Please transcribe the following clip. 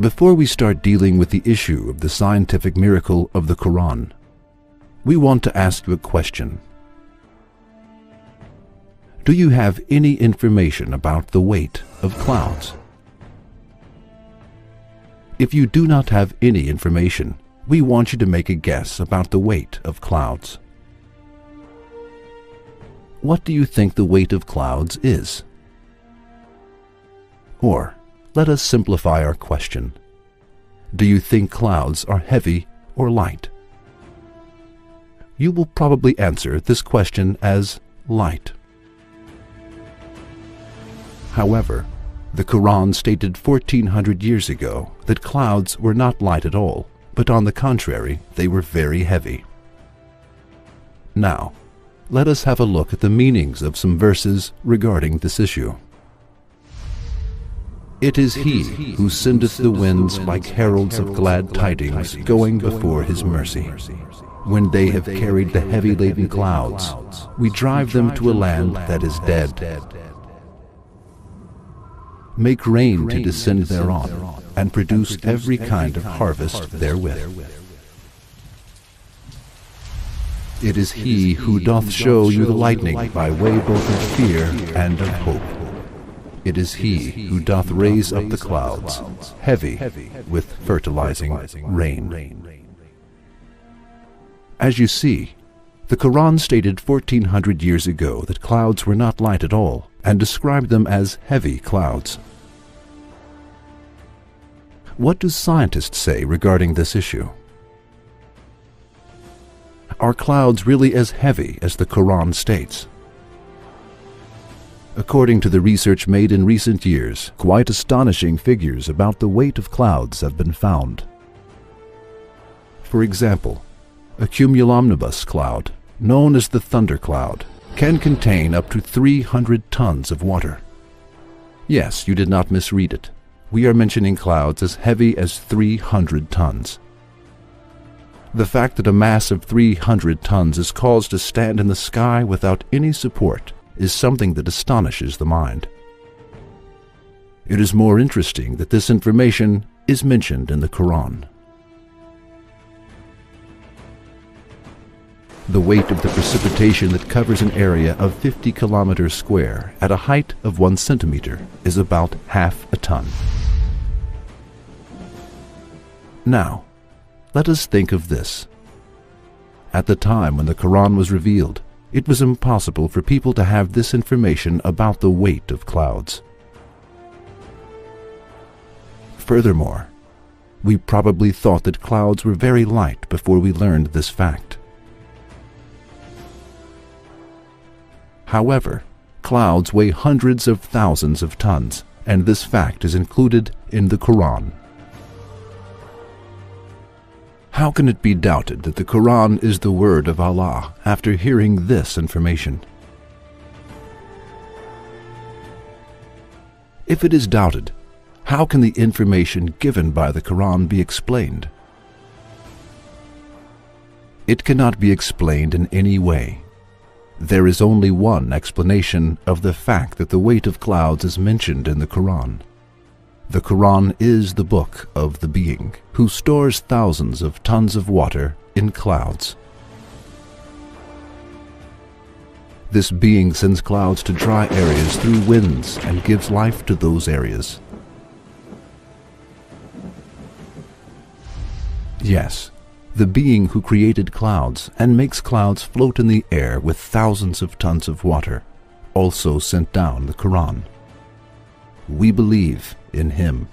Before we start dealing with the issue of the scientific miracle of the Quran, we want to ask you a question. Do you have any information about the weight of clouds? If you do not have any information, we want you to make a guess about the weight of clouds. What do you think the weight of clouds is? Or, let us simplify our question. Do you think clouds are heavy or light? You will probably answer this question as light. However, the Quran stated 1400 years ago that clouds were not light at all, but on the contrary, they were very heavy. Now, let us have a look at the meanings of some verses regarding this issue. It is He who sendeth the winds like heralds of glad tidings going before His mercy. When they have carried the heavy-laden clouds, we drive them to a land that is dead. Make rain to descend thereon, and produce every kind of harvest therewith. It is He who doth show you the lightning by way both of fear and of hope. It is He who doth raise up the clouds, heavy with fertilizing rain. As you see, the Quran stated 1400 years ago that clouds were not light at all, and described them as heavy clouds. What do scientists say regarding this issue? Are clouds really as heavy as the Quran states? According to the research made in recent years, quite astonishing figures about the weight of clouds have been found. For example, a cumulonimbus cloud, known as the thunder cloud, can contain up to 300 tons of water. Yes, you did not misread it. We are mentioning clouds as heavy as 300 tons. The fact that a mass of 300 tons is caused to stand in the sky without any support is something that astonishes the mind. It is more interesting that this information is mentioned in the Quran. The weight of the precipitation that covers an area of 50 kilometers square at a height of 1 centimeter is about half a ton. Now, let us think of this. At the time when the Quran was revealed, it was impossible for people to have this information about the weight of clouds. Furthermore, we probably thought that clouds were very light before we learned this fact. However, clouds weigh hundreds of thousands of tons, and this fact is included in the Quran. How can it be doubted that the Quran is the word of Allah after hearing this information? If it is doubted, how can the information given by the Quran be explained? It cannot be explained in any way. There is only one explanation of the fact that the weight of clouds is mentioned in the Quran. The Quran is the book of the Being who stores thousands of tons of water in clouds. This Being sends clouds to dry areas through winds and gives life to those areas. Yes, the Being who created clouds and makes clouds float in the air with thousands of tons of water also sent down the Quran. We believe in Him.